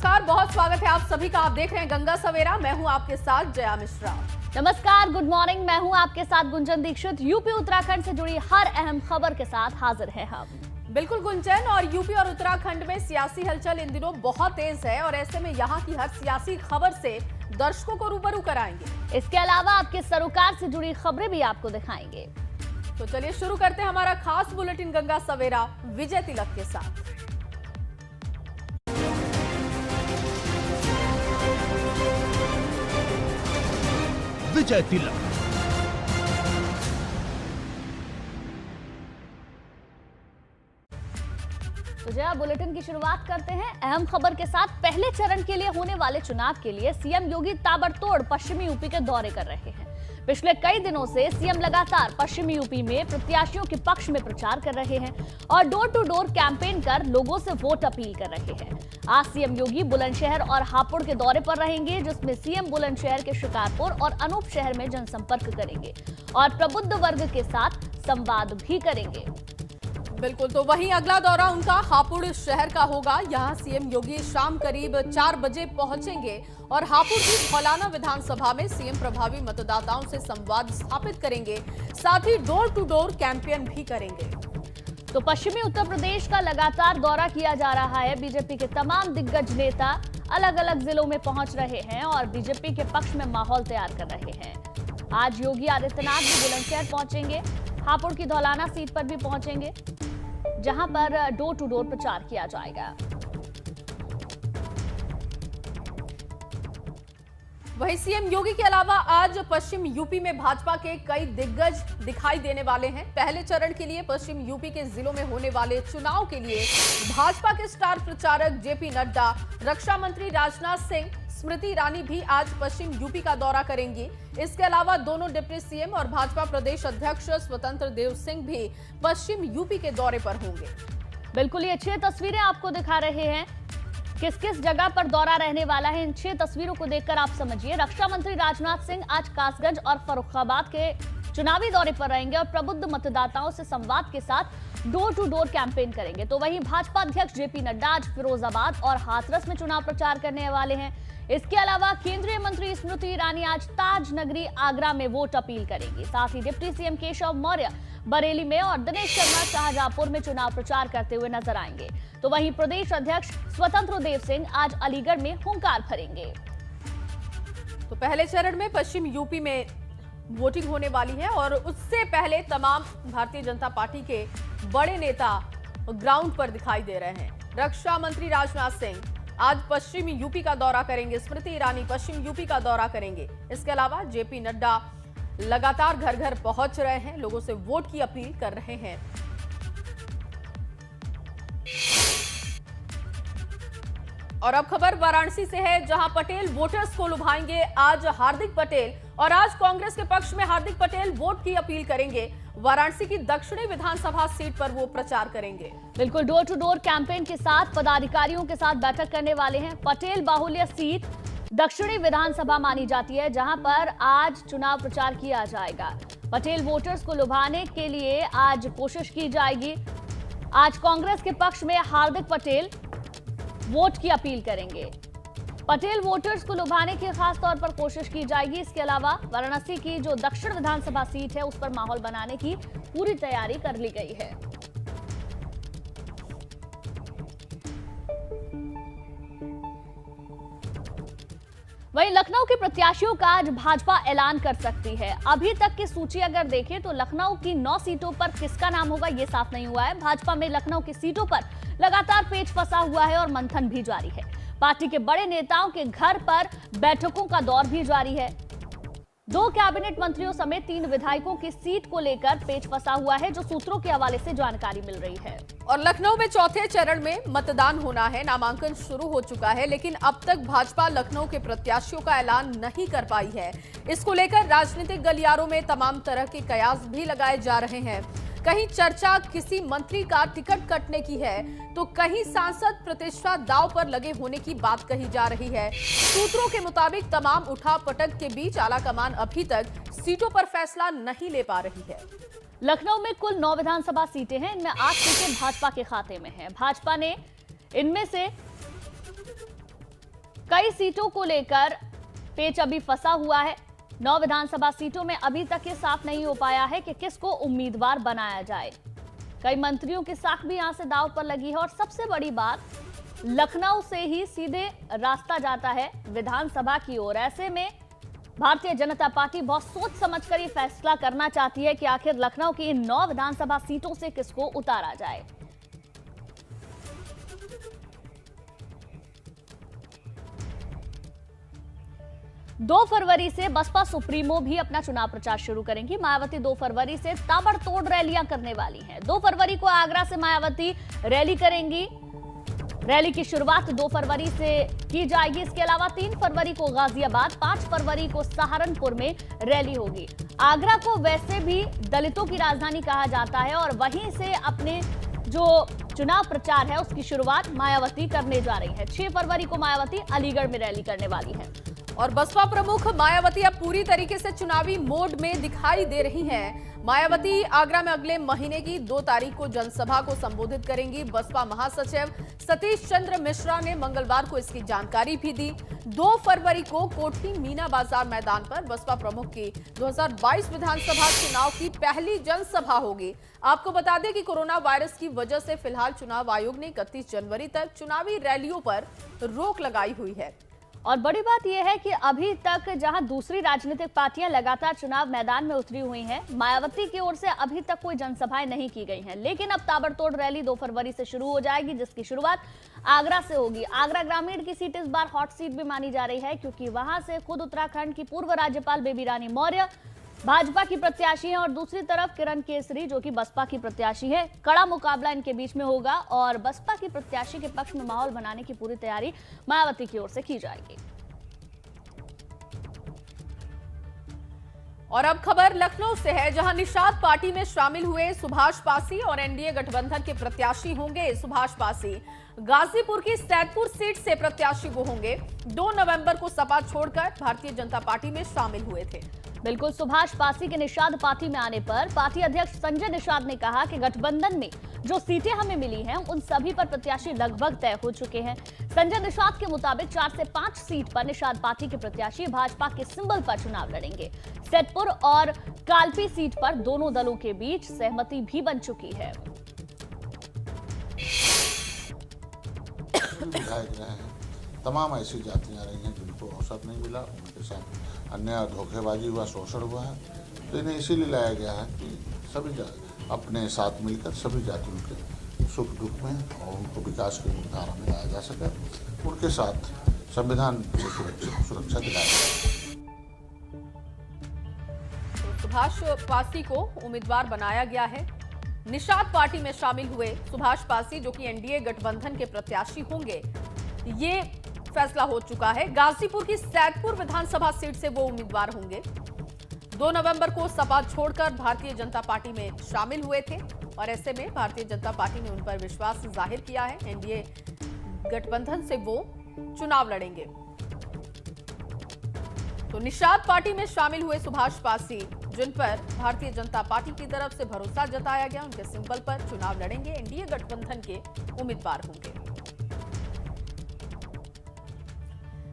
नमस्कार, बहुत स्वागत है आप सभी का। आप देख रहे हैं गंगा सवेरा। मैं हूं आपके साथ जया मिश्रा। नमस्कार, गुड मॉर्निंग। मैं हूं आपके साथ गुंजन दीक्षित। यूपी उत्तराखंड से जुड़ी हर अहम खबर के साथ हाजिर हैं हम। बिल्कुल गुंजन, और यूपी और उत्तराखंड में सियासी हलचल इन दिनों बहुत तेज है और ऐसे में यहाँ की हर सियासी खबर से दर्शकों को रूबरू कराएंगे। इसके अलावा आपके सरोकार से जुड़ी खबरें भी आपको दिखाएंगे। तो चलिए शुरू करते हैं हमारा खास बुलेटिन गंगा सवेरा विजय तिलक के साथ। विजय तिलक। तो जया, बुलेटिन की शुरुआत करते हैं अहम खबर के साथ। पहले चरण के लिए होने वाले चुनाव के लिए सीएम योगी ताबड़तोड़ पश्चिमी यूपी के दौरे कर रहे हैं। पिछले कई दिनों से सीएम लगातार पश्चिमी यूपी में प्रत्याशियों के पक्ष में प्रचार कर रहे हैं और डोर टू डोर कैंपेन कर लोगों से वोट अपील कर रहे हैं। आज सीएम योगी बुलंदशहर और हापुड़ के दौरे पर रहेंगे, जिसमें सीएम बुलंदशहर के शिकारपुर और अनूप शहर में जनसंपर्क करेंगे और प्रबुद्ध वर्ग के साथ संवाद भी करेंगे। बिल्कुल, तो वहीं अगला दौरा उनका हापुड़ शहर का होगा। यहां सीएम योगी शाम करीब 4 बजे पहुंचेंगे और हापुड़ की धौलाना विधानसभा में सीएम प्रभावी मतदाताओं से संवाद स्थापित करेंगे। साथ ही डोर टू डोर कैंपेन भी करेंगे। तो पश्चिमी उत्तर प्रदेश का लगातार दौरा किया जा रहा है। बीजेपी के तमाम दिग्गज नेता अलग अलग जिलों में पहुंच रहे हैं और बीजेपी के पक्ष में माहौल तैयार कर रहे हैं। आज योगी आदित्यनाथ भी बुलंदशहर पहुंचेंगे, हापुड़ की धौलाना सीट पर भी पहुंचेंगे, जहां पर डोर टू डोर प्रचार किया जाएगा। वहीं सीएम योगी के अलावा आज पश्चिम यूपी में भाजपा के कई दिग्गज दिखाई देने वाले हैं। पहले चरण के लिए पश्चिम यूपी के जिलों में होने वाले चुनाव के लिए भाजपा के स्टार प्रचारक जेपी नड्डा, रक्षा मंत्री राजनाथ सिंह, स्मृति ईरानी भी आज पश्चिम यूपी का दौरा करेंगी। इसके अलावा दोनों डिप्टी सीएम और भाजपा प्रदेश अध्यक्ष स्वतंत्र देव सिंह भी पश्चिम यूपी के दौरे पर होंगे। बिल्कुल, ये 6 तस्वीरें आपको दिखा रहे हैं। किस किस जगह पर दौरा रहने वाला है, इन 6 तस्वीरों को देखकर आप समझिए। रक्षा मंत्री राजनाथ सिंह आज कासगंज और फर्रुखाबाद के चुनावी दौरे पर रहेंगे और प्रबुद्ध मतदाताओं से संवाद के साथ डोर टू डोर कैंपेन करेंगे। तो वहीं भाजपा अध्यक्ष जेपी नड्डा आज फिरोजाबाद और हाथरस में चुनाव प्रचार करने वाले हैं। इसके अलावा केंद्रीय मंत्री स्मृति ईरानी आज ताज नगरी आगरा में वोट अपील करेंगी। साथ ही डिप्टी सीएम केशव मौर्य बरेली में और दिनेश शर्मा शाहजहांपुर में चुनाव प्रचार करते हुए नजर आएंगे। तो वहीं प्रदेश अध्यक्ष स्वतंत्र देव सिंह आज अलीगढ़ में हुंकार भरेंगे। तो पहले चरण में पश्चिम यूपी में वोटिंग होने वाली है और उससे पहले तमाम भारतीय जनता पार्टी के बड़े नेता ग्राउंड पर दिखाई दे रहे हैं। रक्षा मंत्री राजनाथ सिंह आज पश्चिमी यूपी का दौरा करेंगे, स्मृति ईरानी पश्चिम यूपी का दौरा करेंगे। इसके अलावा जेपी नड्डा लगातार घर घर पहुंच रहे हैं, लोगों से वोट की अपील कर रहे हैं। और अब खबर वाराणसी से है, जहां पटेल वोटर्स को लुभाएंगे। आज हार्दिक पटेल और आज कांग्रेस के पक्ष में हार्दिक पटेल वोट की अपील करेंगे। वाराणसी की दक्षिणी विधानसभा सीट पर वो प्रचार करेंगे। बिल्कुल, डोर टू डोर कैंपेन के साथ पदाधिकारियों के साथ बैठक करने वाले हैं। पटेल बाहुल्य सीट दक्षिणी विधानसभा मानी जाती है, जहां पर आज चुनाव प्रचार किया जाएगा। पटेल वोटर्स को लुभाने के लिए आज कोशिश की जाएगी। आज कांग्रेस के पक्ष में हार्दिक पटेल वोट की अपील करेंगे। पटेल वोटर्स को लुभाने की खास तौर पर कोशिश की जाएगी। इसके अलावा वाराणसी की जो दक्षिण विधानसभा सीट है, उस पर माहौल बनाने की पूरी तैयारी कर ली गई है। वहीं लखनऊ के प्रत्याशियों का आज भाजपा ऐलान कर सकती है। अभी तक की सूची अगर देखें तो लखनऊ की 9 सीटों पर किसका नाम होगा ये साफ नहीं हुआ है। भाजपा में लखनऊ की सीटों पर लगातार पेच फंसा हुआ है और मंथन भी जारी है। पार्टी के बड़े नेताओं के घर पर बैठकों का दौर भी जारी है। 2 कैबिनेट मंत्रियों समेत 3 विधायकों की सीट को लेकर पेच फंसा हुआ है, जो सूत्रों के हवाले से जानकारी मिल रही है। और लखनऊ में चौथे चरण में मतदान होना है। नामांकन शुरू हो चुका है, लेकिन अब तक भाजपा लखनऊ के प्रत्याशियों का ऐलान नहीं कर पाई है। इसको लेकर राजनीतिक गलियारों में तमाम तरह के कयास भी लगाए जा रहे हैं। कहीं चर्चा किसी मंत्री का टिकट कटने की है, तो कहीं सांसद प्रतिष्ठा दांव पर लगे होने की बात कही जा रही है। सूत्रों के मुताबिक तमाम उठापटक के बीच आलाकमान अभी तक सीटों पर फैसला नहीं ले पा रही है। लखनऊ में कुल 9 विधानसभा सीटें हैं, इनमें 8 सीटें भाजपा के खाते में हैं। भाजपा ने इनमें से कई सीटों को लेकर पेच अभी फंसा हुआ है। 9 विधानसभा सीटों में अभी तक ये साफ नहीं हो पाया है कि किसको उम्मीदवार बनाया जाए। कई मंत्रियों की साख भी यहां से दांव पर लगी है और सबसे बड़ी बात, लखनऊ से ही सीधे रास्ता जाता है विधानसभा की ओर। ऐसे में भारतीय जनता पार्टी बहुत सोच समझकर ये फैसला करना चाहती है कि आखिर लखनऊ की इन 9 विधानसभा सीटों से किसको उतारा जाए। दो फरवरी से बसपा सुप्रीमो भी अपना चुनाव प्रचार शुरू करेंगी। मायावती 2 फरवरी से ताबड़तोड़ रैलियां करने वाली हैं। 2 फरवरी को आगरा से मायावती रैली करेंगी। रैली की शुरुआत 2 फरवरी से की जाएगी। इसके अलावा 3 फरवरी को गाजियाबाद, 5 फरवरी को सहारनपुर में रैली होगी। आगरा को वैसे भी दलितों की राजधानी कहा जाता है और वहीं से अपने जो चुनाव प्रचार है उसकी शुरुआत मायावती करने जा रही है। 6 फरवरी को मायावती अलीगढ़ में रैली करने वाली है। और बसपा प्रमुख मायावती अब पूरी तरीके से चुनावी मोड में दिखाई दे रही हैं। मायावती आगरा में अगले महीने की 2 तारीख को जनसभा को संबोधित करेंगी। बसपा महासचिव सतीश चंद्र मिश्रा ने मंगलवार को इसकी जानकारी भी दी। 2 फरवरी को कोठी मीना बाजार मैदान पर बसपा प्रमुख की 2022 विधानसभा चुनाव की पहली जनसभा होगी। आपको बता दें कि कोरोना वायरस की वजह से फिलहाल चुनाव आयोग ने 31 जनवरी तक चुनावी रैलियों पर रोक लगाई हुई है। और बड़ी बात यह है कि अभी तक जहां दूसरी राजनीतिक पार्टियां लगातार चुनाव मैदान में उतरी हुई हैं, मायावती की ओर से अभी तक कोई जनसभाएं नहीं की गई हैं। लेकिन अब ताबड़तोड़ रैली 2 फरवरी से शुरू हो जाएगी, जिसकी शुरुआत आगरा से होगी। आगरा ग्रामीण की सीट इस बार हॉट सीट भी मानी जा रही है, क्योंकि वहां से खुद उत्तराखंड की पूर्व राज्यपाल बेबी रानी मौर्य भाजपा की प्रत्याशी हैं और दूसरी तरफ किरण केसरी जो कि बसपा की प्रत्याशी है। कड़ा मुकाबला इनके बीच में होगा और बसपा की प्रत्याशी के पक्ष में माहौल बनाने की पूरी तैयारी मायावती की ओर से की जाएगी। और अब खबर लखनऊ से है, जहां निषाद पार्टी में शामिल हुए सुभाष पासी और एनडीए गठबंधन के प्रत्याशी होंगे। सुभाष पासी गाजीपुर की सैदपुर सीट से प्रत्याशी वो होंगे। 2 नवंबर को सपा छोड़कर भारतीय जनता पार्टी में शामिल हुए थे। बिल्कुल, सुभाष पासी के निषाद पार्टी में आने पर पार्टी अध्यक्ष संजय निषाद ने कहा कि गठबंधन में जो सीटें हमें मिली हैं उन सभी पर प्रत्याशी लगभग तय हो चुके हैं। संजय निषाद के मुताबिक 4 से 5 सीट पर निषाद पार्टी के प्रत्याशी भाजपा के सिंबल पर चुनाव लड़ेंगे। सैदपुर और कालपी सीट पर दोनों दलों के बीच सहमति भी बन चुकी है। विधायक रहे हैं, तमाम ऐसी जातियां रही हैं जिनको अवसर नहीं मिला, उनके साथ अन्याय धोखेबाजी हुआ, शोषण हुआ है। तो इन्हें इसीलिए लाया गया है कि सभी अपने साथ मिलकर सभी जातियों के सुख दुख में और उनको विकास की मुख्यधारा में लाया जा सके, उनके साथ संविधान से सुरक्षा दिलाया जाए। तो सुभाष पासी को उम्मीदवार बनाया गया है। निषाद पार्टी में शामिल हुए सुभाष पासी जो कि एनडीए गठबंधन के प्रत्याशी होंगे, ये फैसला हो चुका है। गाजीपुर की सैदपुर विधानसभा सीट से वो उम्मीदवार होंगे। 2 नवंबर को सपा छोड़कर भारतीय जनता पार्टी में शामिल हुए थे और ऐसे में भारतीय जनता पार्टी ने उन पर विश्वास जाहिर किया है। एनडीए गठबंधन से वो चुनाव लड़ेंगे। तो निषाद पार्टी में शामिल हुए सुभाष पासी, जिन पर भारतीय जनता पार्टी की तरफ से भरोसा जताया गया, उनके सिंबल पर चुनाव लड़ेंगे, एनडीए गठबंधन के उम्मीदवार होंगे।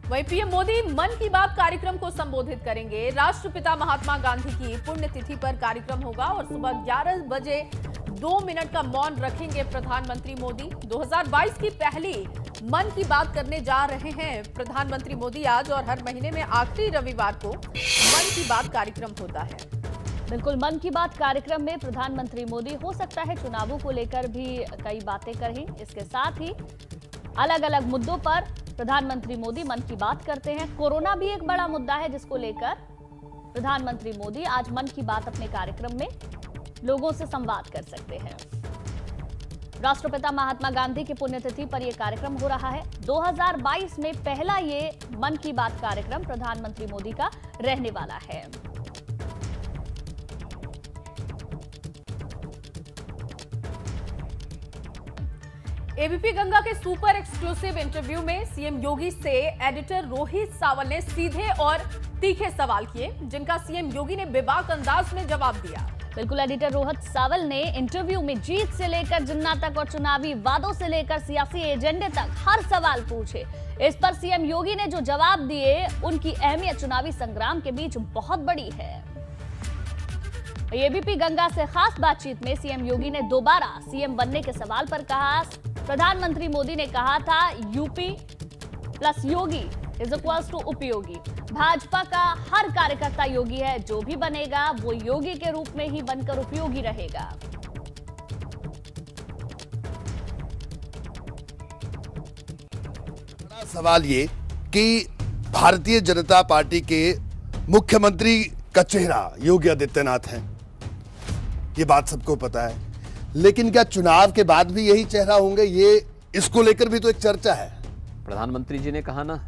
वहीं पीएम मोदी मन की बात कार्यक्रम को संबोधित करेंगे। राष्ट्रपिता महात्मा गांधी की पुण्यतिथि पर कार्यक्रम होगा और सुबह 11 बजे 2 मिनट का मौन रखेंगे प्रधानमंत्री मोदी। 2022 की पहली मन की बात करने जा रहे हैं प्रधानमंत्री मोदी आज, और हर महीने में आखिरी रविवार को मन की बात कार्यक्रम होता है। बिल्कुल, मन की बात कार्यक्रम में प्रधानमंत्री मोदी हो सकता है चुनावों को लेकर भी कई बातें करें। इसके साथ ही अलग अलग मुद्दों पर प्रधानमंत्री मोदी मन की बात करते हैं। कोरोना भी एक बड़ा मुद्दा है जिसको लेकर प्रधानमंत्री मोदी आज मन की बात अपने कार्यक्रम में लोगों से संवाद कर सकते हैं। राष्ट्रपिता महात्मा गांधी की पुण्यतिथि पर यह कार्यक्रम हो रहा है। 2022 में पहला ये मन की बात कार्यक्रम प्रधानमंत्री मोदी का रहने वाला है। एबीपी गंगा के सुपर एक्सक्लूसिव इंटरव्यू में सीएम योगी से एडिटर रोहित सावल ने सीधे और तीखे सवाल किए, जिनका सीएम योगी ने बेबाक अंदाज में जवाब दिया। बिल्कुल, एडिटर रोहित सावल ने इंटरव्यू में जीत से लेकर जिन्ना तक और चुनावी वादों से लेकर सियासी एजेंडे तक हर सवाल पूछे। इस पर सीएम योगी ने जो जवाब दिए, उनकी अहमियत चुनावी संग्राम के बीच बहुत बड़ी है। एबीपी गंगा से खास बातचीत में सीएम योगी ने दोबारा सीएम बनने के सवाल पर कहा, प्रधानमंत्री मोदी ने कहा था UP plus Yogi is equals to उपयोगी। भाजपा का हर कार्यकर्ता योगी है, जो भी बनेगा वो योगी के रूप में ही बनकर उपयोगी रहेगा। बड़ा सवाल ये कि भारतीय जनता पार्टी के मुख्यमंत्री का चेहरा योगी आदित्यनाथ है, ये बात सबको पता है, लेकिन क्या चुनाव के बाद भी यही चेहरा होंगे, ये इसको लेकर भी तो एक चर्चा है। प्रधानमंत्री जी ने कहा ना,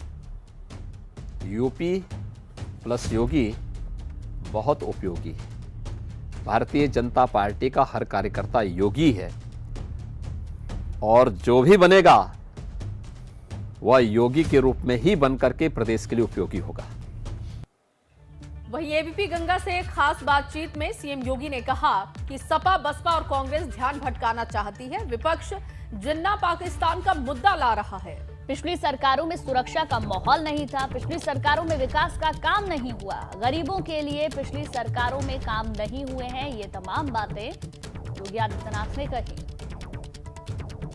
यूपी प्लस योगी बहुत उपयोगी है। भारतीय जनता पार्टी का हर कार्यकर्ता योगी है और जो भी बनेगा वह योगी के रूप में ही बनकर के प्रदेश के लिए उपयोगी होगा। वहीं एबीपी गंगा से एक खास बातचीत में सीएम योगी ने कहा कि सपा, बसपा और कांग्रेस ध्यान भटकाना चाहती है, विपक्ष जिन्ना पाकिस्तान का मुद्दा ला रहा है। पिछली सरकारों में सुरक्षा का माहौल नहीं था, पिछली सरकारों में विकास का काम नहीं हुआ, गरीबों के लिए पिछली सरकारों में काम नहीं हुए हैं, ये तमाम बातें योगी आदित्यनाथ ने कही।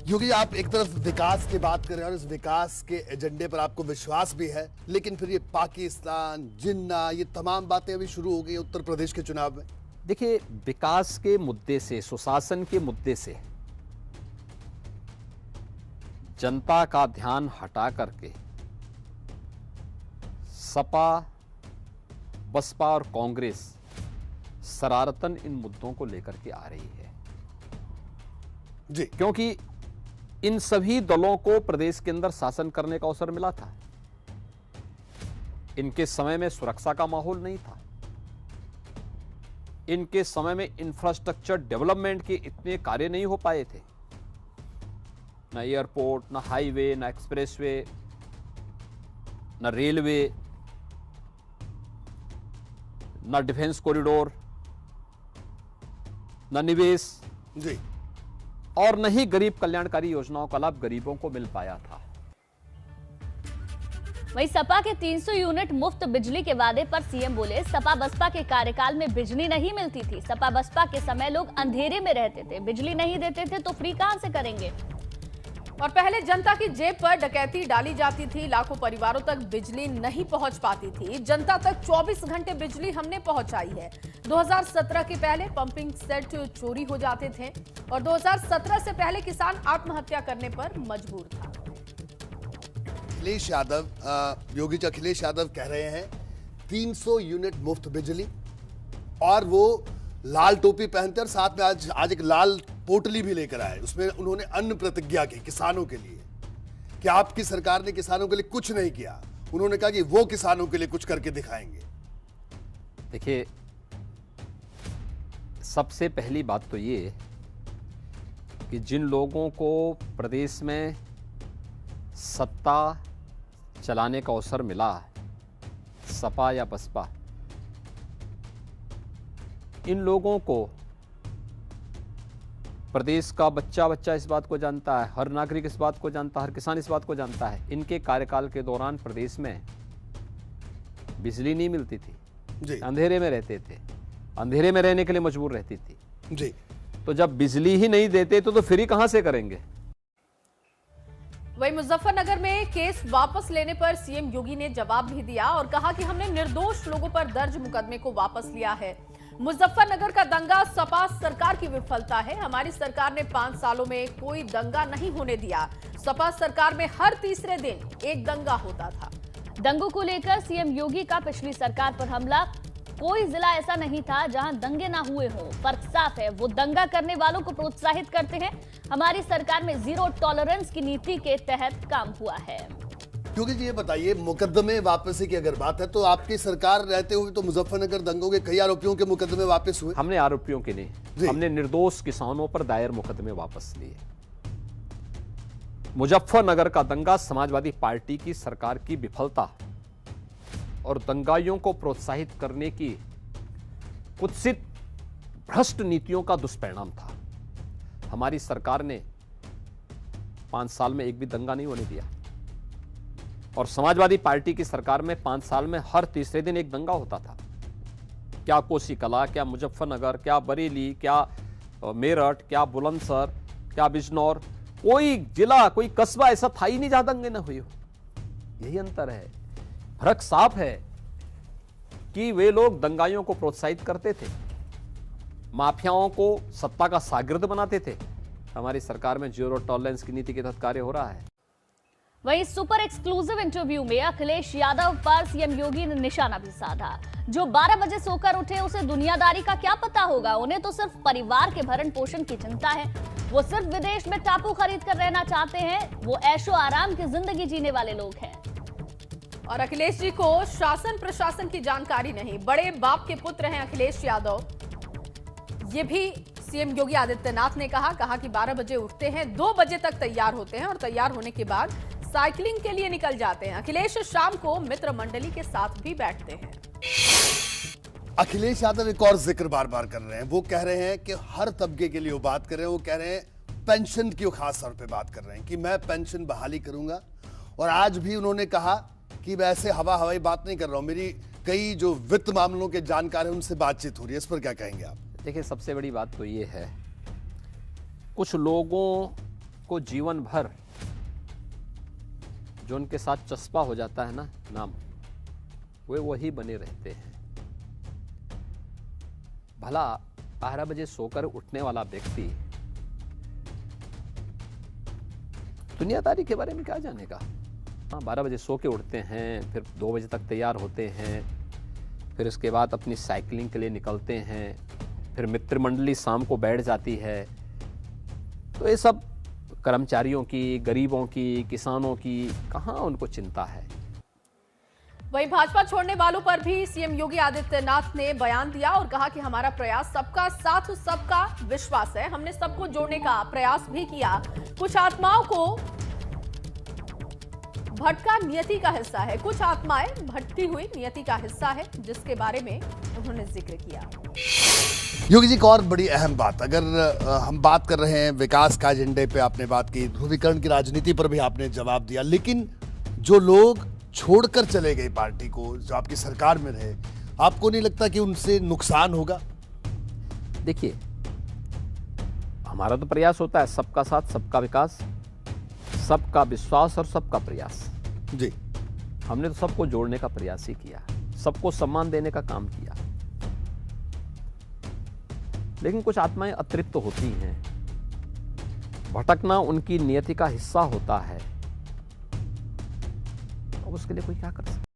योगी, आप एक तरफ विकास की बात कर रहे हैं और इस विकास के एजेंडे पर आपको विश्वास भी है, लेकिन फिर ये पाकिस्तान, जिन्ना, ये तमाम बातें अभी शुरू हो गई उत्तर प्रदेश के चुनाव में। देखिए, विकास के मुद्दे से, सुशासन के मुद्दे से जनता का ध्यान हटा करके सपा, बसपा और कांग्रेस शरारतन इन मुद्दों को लेकर के आ रही है जी, क्योंकि इन सभी दलों को प्रदेश के अंदर शासन करने का अवसर मिला था। इनके समय में सुरक्षा का माहौल नहीं था, इनके समय में इंफ्रास्ट्रक्चर डेवलपमेंट के इतने कार्य नहीं हो पाए थे, ना एयरपोर्ट, ना हाईवे, ना एक्सप्रेसवे, ना रेलवे, ना डिफेंस कॉरिडोर, ना निवेश जी, और न ही गरीब कल्याणकारी योजनाओं का लाभ गरीबों को मिल पाया था। वहीं सपा के 300 यूनिट मुफ्त बिजली के वादे पर सीएम बोले, सपा बसपा के कार्यकाल में बिजली नहीं मिलती थी, सपा बसपा के समय लोग अंधेरे में रहते थे, बिजली नहीं देते थे तो फ्री कहां से करेंगे। और पहले जनता की जेब पर डकैती डाली जाती थी, लाखों परिवारों तक बिजली नहीं पहुंच पाती थी, जनता तक 24 घंटे बिजली हमने पहुंचाई है। 2017 के पहले पंपिंग सेट चोरी हो जाते थे और 2017 से पहले किसान आत्महत्या करने पर मजबूर था। अखिलेश यादव, योगी जी अखिलेश यादव कह रहे हैं 300 यूनिट मुफ्त बिजली, और वो लाल टोपी पहनते और साथ में आज एक लाल पोटली भी लेकर आए, उसमें उन्होंने अन्न प्रतिज्ञा की किसानों के लिए कि आपकी सरकार ने किसानों के लिए कुछ नहीं किया। उन्होंने कहा कि वो किसानों के लिए कुछ करके दिखाएंगे। देखिए, सबसे पहली बात तो ये कि जिन लोगों को प्रदेश में सत्ता चलाने का अवसर मिला, सपा या बसपा, इन लोगों को प्रदेश का बच्चा बच्चा इस बात को जानता है, हर नागरिक इस बात को जानता है, हर किसान इस बात को जानता है, इनके कार्यकाल के दौरान प्रदेश में बिजली नहीं मिलती थी जी, अंधेरे में रहते थे, अंधेरे में रहने के लिए मजबूर रहती थी जी। तो जब बिजली ही नहीं देते तो फ्री कहां से करेंगे। वहीं मुजफ्फरनगर में केस वापस लेने पर सीएम योगी ने जवाब भी दिया और कहा कि हमने निर्दोष लोगों पर दर्ज मुकदमे को वापस लिया है। मुजफ्फरनगर का दंगा सपा सरकार की विफलता है, हमारी सरकार ने 5 सालों में कोई दंगा नहीं होने दिया, सपा सरकार में हर तीसरे दिन एक दंगा होता था। दंगों को लेकर सीएम योगी का पिछली सरकार पर हमला, कोई जिला ऐसा नहीं था जहां दंगे ना हुए हों, फर्क साफ है, वो दंगा करने वालों को प्रोत्साहित करते हैं। हमारी सरकार में जीरो टॉलरेंस की नीति के तहत काम हुआ है। योगी जी ये बताइए, मुकदमे वापसी की अगर बात है तो आपकी सरकार रहते हुए तो मुजफ्फरनगर दंगों के कई आरोपियों के मुकदमे वापस हुए। हमने आरोपियों के नहीं, हमने निर्दोष किसानों पर दायर मुकदमे वापस लिए। मुजफ्फरनगर का दंगा समाजवादी पार्टी की सरकार की विफलता और दंगाइयों को प्रोत्साहित करने की कुत्सित भ्रष्ट नीतियों का दुष्परिणाम था। हमारी सरकार ने 5 साल में एक भी दंगा नहीं होने दिया, और समाजवादी पार्टी की सरकार में 5 साल में हर तीसरे दिन एक दंगा होता था। क्या कोसीकला, क्या मुजफ्फरनगर, क्या बरेली, क्या मेरठ, क्या बुलंदशहर, क्या बिजनौर, कोई जिला, कोई कस्बा ऐसा था ही नहीं जहां दंगे न हुई हो। यही अंतर है। फर्क साफ है कि वे लोग दंगाइयों को प्रोत्साहित करते थे, माफियाओं को सत्ता का शागिर्द बनाते थे। हमारी सरकार में जीरो टॉलरेंस की नीति के तहत कार्य हो रहा है। वहीं सुपर एक्सक्लूसिव इंटरव्यू में अखिलेश यादव पर सीएम योगी ने निशाना भी साधा। जो 12 बजे सोकर उठे उसे दुनियादारी का क्या पता होगा, उन्हें तो सिर्फ परिवार के भरण पोषण की चिंता है। वो सिर्फ विदेश में टापू खरीद कर रहना चाहते हैं। वो ऐशो आराम की जिंदगी जीने वाले लोग हैं। और अखिलेश जी को शासन प्रशासन की जानकारी नहीं। बड़े बाप के पुत्र हैं अखिलेश यादव। ये भी सीएम योगी आदित्यनाथ ने कहा कि 12 बजे उठते हैं, 2 बजे तक तैयार होते हैं और तैयार होने के बाद साइकिलिंग के लिए निकल जाते हैं। अखिलेश शाम को मित्र मंडली के साथ भी बैठते हैं। अखिलेश यादव एक और जिक्र बार बार कर रहे हैं। वो कह रहे हैं कि हर तबके के लिए वो बात कर रहे हैं। वो कह रहे हैं पेंशन की वो खास तौर पे बात कर रहे हैं कि मैं पेंशन बहाली करूंगा। और आज भी उन्होंने कहा कि मैं ऐसे हवाई बात नहीं कर रहा हूं, मेरी कई जो वित्त मामलों के जानकार हैं उनसे बातचीत हो रही है। इस पर क्या कहेंगे आप? देखिए, सबसे बड़ी बात तो ये है, कुछ लोगों को जीवन भर जो उनके साथ चस्पा हो जाता है ना नाम, वे वही बने रहते हैं। भला 12 बजे सोकर उठने वाला व्यक्ति दुनियादारी के बारे में क्या जानेगा? हाँ, 12 बजे सो के उठते हैं, फिर 2 बजे तक तैयार होते हैं, फिर इसके बाद अपनी साइकिलिंग के लिए निकलते हैं, फिर मित्र मंडली शाम को बैठ जाती है। तो ये सब कर्मचारियों की, गरीबों की, किसानों की कहाँ उनको चिंता है। वहीं भाजपा छोड़ने वालों पर भी सीएम योगी आदित्यनाथ ने बयान दिया और कहा कि हमारा प्रयास सबका साथ सबका विश्वास है। हमने सबको जोड़ने का प्रयास भी किया। कुछ आत्माओं को भटका नियति का हिस्सा है, कुछ आत्माएं भटकी हुई नियति का हिस्सा है, जिसके बारे में उन्होंने जिक्र किया। योगी जी, एक और बड़ी अहम बात, अगर हम बात कर रहे हैं विकास का एजेंडे पे आपने बात की, ध्रुवीकरण की राजनीति पर भी आपने जवाब दिया, लेकिन जो लोग छोड़कर चले गए पार्टी को, जो आपकी सरकार में रहे, आपको नहीं लगता कि उनसे नुकसान होगा? देखिए, हमारा तो प्रयास होता है सबका साथ सबका विकास, सबका विश्वास और सबका प्रयास जी। हमने तो सबको जोड़ने का प्रयास ही किया, सबको सम्मान देने का काम किया। लेकिन कुछ आत्माएं अतृप्त तो होती हैं, भटकना उनकी नियति का हिस्सा होता है। अब उसके लिए कोई क्या कर सकता है?